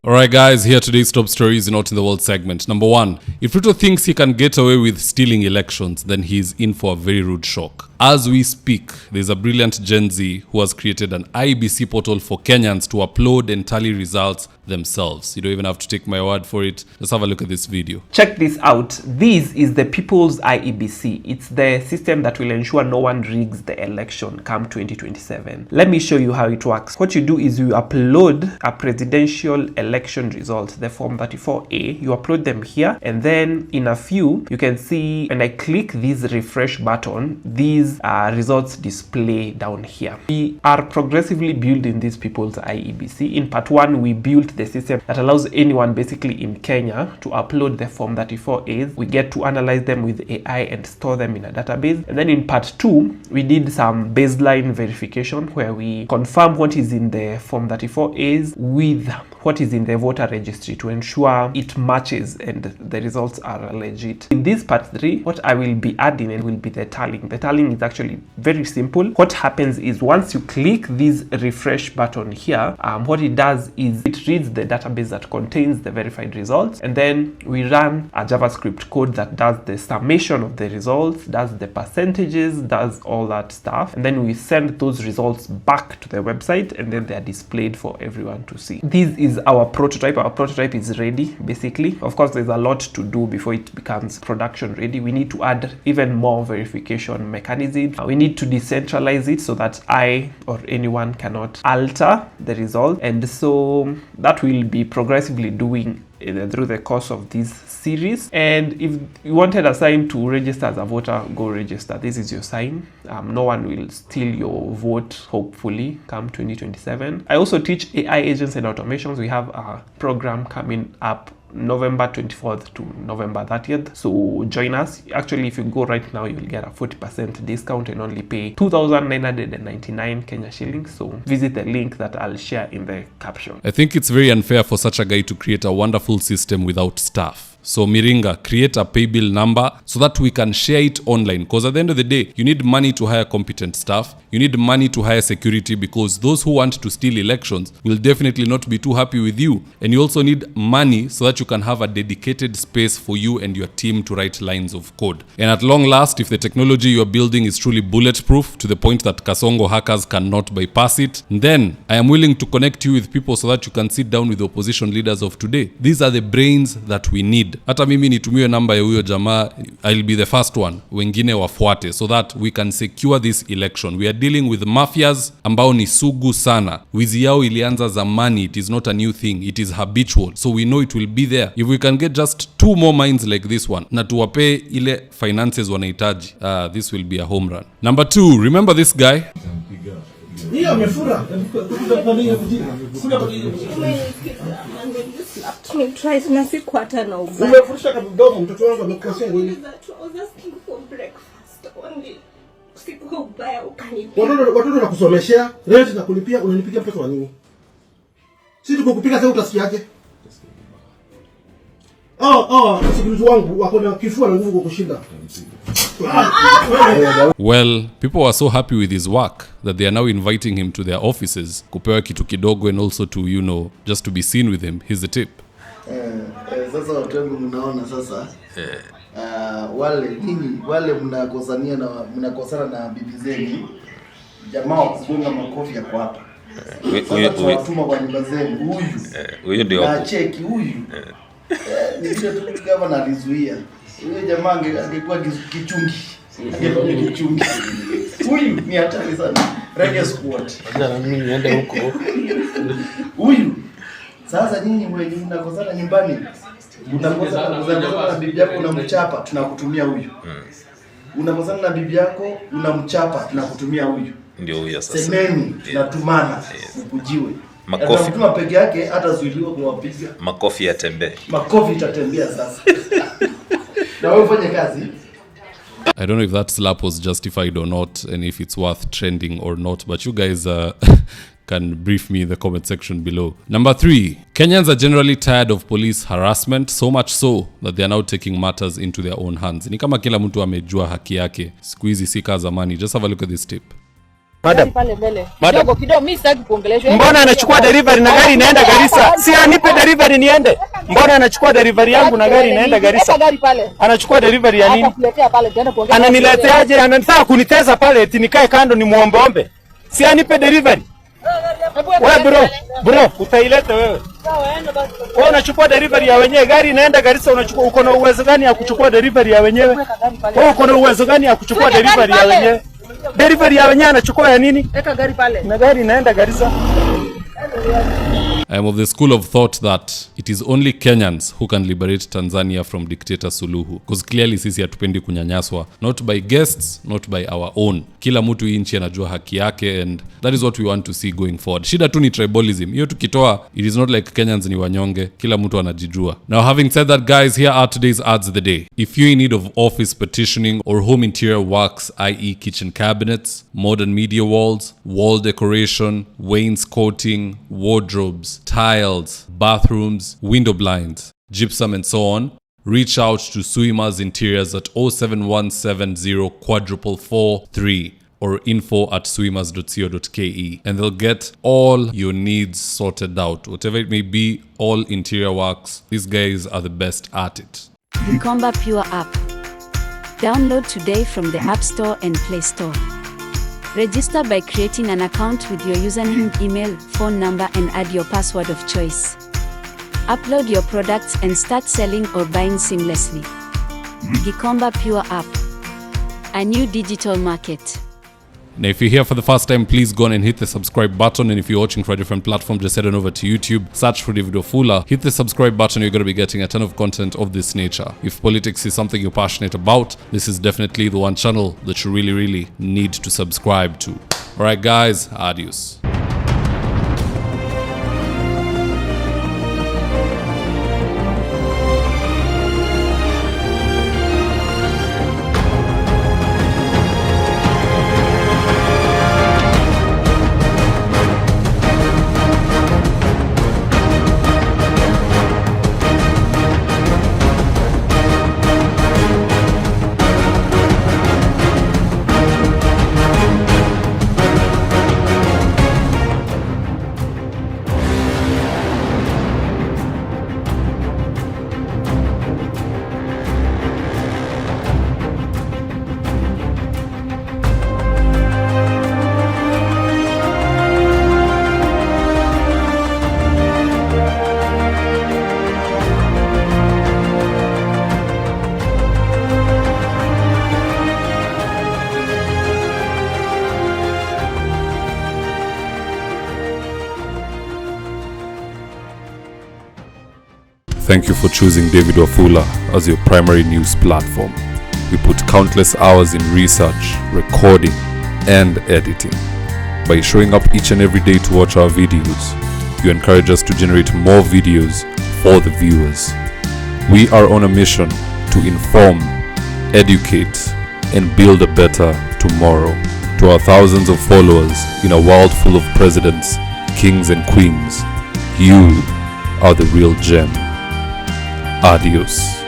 Alright guys, here today's top stories in Out in the World segment. Number 1, if Ruto thinks he can get away with stealing elections, then he's in for a very rude shock. As we speak, there's a brilliant Gen Z who has created an IEBC portal for Kenyans to upload and tally results themselves. You don't even have to take my word for it. Let's have a look at this video. Check this out. This is the People's IEBC. It's the system that will ensure no one rigs the election come 2027. Let me show you how it works. What you do is you upload a presidential election result, the form 34A. You upload them here, and then in a few, you can see when I click this refresh button, these results display down here. We are progressively building this People's IEBC. In part 1, we built the system that allows anyone basically in Kenya to upload the form 34As. We get to analyze them with AI and store them in a database. And then in part 2, we did some baseline verification where we confirm what is in the form 34As with what is in the voter registry to ensure it matches and the results are legit. In this part 3, what I will be adding will be the tallying. The tallying is actually very simple. What happens is once you click this refresh button here, what it does is it reads the database that contains the verified results, and then we run a JavaScript code that does the summation of the results, does the percentages, does all that stuff, and then we send those results back to the website, and then they are displayed for everyone to see. This is our prototype. Our prototype is ready basically. Of course, there's a lot to do before it becomes production ready. We need to add even more verification mechanisms. We need to decentralize it so that I or anyone cannot alter the result, and so that will be progressively doing through the course of this series. And if you wanted a sign to register as a voter, go register. This is your sign. No one will steal your vote, hopefully, come 2027. I also teach AI agents and automations. We have a program coming up November 24th to November 30th. So join us. Actually, if you go right now, you'll get a 40% discount and only pay 2,999 Kenya shillings. So visit the link that I'll share in the caption. I think it's very unfair for such a guy to create a wonderful system without staff. So Miringa, create a pay bill number so that we can share it online. Because at the end of the day, you need money to hire competent staff. You need money to hire security, because those who want to steal elections will definitely not be too happy with you. And you also need money so that you can have a dedicated space for you and your team to write lines of code. And at long last, if the technology you're building is truly bulletproof to the point that Kasongo hackers cannot bypass it, then I am willing to connect you with people so that you can sit down with the opposition leaders of today. These are the brains that we need. Hata mimi nitumie namba ya huyo jamaa, I'll be the first one, wengine wafuate, so that we can secure this election. We are dealing with mafias ambao ni sugu sana. Wizi yao ilianza zamani. It is not a new thing. It is habitual. So we know it will be there. If we can get just 2 more minds like this one, na tuwape ile finances wanahitaji, this will be a home run. Number 2, remember this guy? Umefurusha kabdogo mtoto wangu amekosea nini? Watoto nakusomeshea, rent na kulipia, unanipigia mtoto wa nini? Sisi tuko kupiga sasa utasikiaje? Sikilizo wangu wako na kifua na nguvu kushinda. Well, people were so happy with his work that they are now inviting him to their offices, kupewa kitu kidogo, and also to, you know, just to be seen with him. Here's the tip. Sasa watu wangu mnaona sasa wale mnakosana na bibi zenu, jamaa wakufunga makofi yako hapa. Tunatuma kwa nyumba zenu huyu ndio na cheki huyu ni vile tu gavana alizuia huyu jamaa angekuwa kichungi huyu ni hatari sana. Radio squad acha mimi niende huko huyu. Sasa nyinyi mwenye mnakosana nyumbani, unakosana na bibi yako unamchapa, tunakutumia huyu. Unakosana na bibi yako unamchapa, tunakutumia huyu. Ndio huyo sasa. Semeni tunatumana ukujiwe. Makofi kama peke yake hata zuiliwa kuwapiga. Makofi yatembee. Makofi itatembea sasa. Na wewe ufanye kazi. I don't know if that slap was justified or not, and if it's worth trending or not, but you guys can brief me in the comment section below. Number 3, Kenyans are generally tired of police harassment, so much so that they are now taking matters into their own hands. Ni kama kila mtu amejua haki yake. Siku hizi si kama zamani. Just have a look at this tip. Madam. Pale mbele. Madam. Kidogo mimi sitaki kuongeleshwa. Mbona anachukua delivery na gari inaenda Garissa? Si anipe delivery niende. Mbona anachukua delivery yangu na gari inaenda Garissa? Anachukua delivery ya nini? Ananileteaje? Anataka kuniteza pale eti nikae kando ni muombeombe. Si anipe delivery. Wewe bro, utaileta wewe. Wewe unachukua delivery ya wenyewe, gari inaenda Garissa, unachukua. Uko na uwezo gani ya kuchukua delivery ya wenyewe? Wewe uko na uwezo gani ya kuchukua delivery ya wenyewe? Delivery ya wenyewe anachukua ya nini? Eka gari pale. Na gari inaenda Garissa. I am of the school of thought that it is only Kenyans who can liberate Tanzania from dictator Suluhu, because clearly sisi hatupendi kunyanyaswa, not by guests, not by our own. Kila mtu hii nchi anajua haki yake, and that is what we want to see going forward. Shida tu ni tribalism. Hiyo tukitoa, it is not like Kenyans ni wanyonge, kila mtu anajijua. Now, having said that, guys, here are today's ads of the day. If you're in need of office petitioning or home interior works, i.e. kitchen cabinets, modern media walls, wall decoration, wainscoting, wardrobes, tiles, bathrooms, window blinds, gypsum and so on, reach out to Suima's Interiors at 07170 443 or info@suimas.co.ke, and they'll get all your needs sorted out. Whatever it may be, all interior works, these guys are the best at it. Gikomba Pure app. Download today from the App Store and Play Store. Register by creating an account with your username, email, phone number, and add your password of choice. Upload your products and start selling or buying seamlessly. Gikomba Pure app. A new digital market. Now, if you're here for the first time, please go on and hit the subscribe button. And if you're watching for a different platform, just head on over to YouTube, search for David Wafula, hit the subscribe button. You're going to be getting a ton of content of this nature. If politics is something you're passionate about, this is definitely the one channel that you really need to subscribe to. All right, guys, adios. Thank you for choosing David Wafula as your primary news platform. We put countless hours in research, recording, and editing. By showing up each and every day to watch our videos, you encourage us to generate more videos for the viewers. We are on a mission to inform, educate, and build a better tomorrow. To our thousands of followers in a world full of presidents, kings, and queens, you are the real gem. Adios.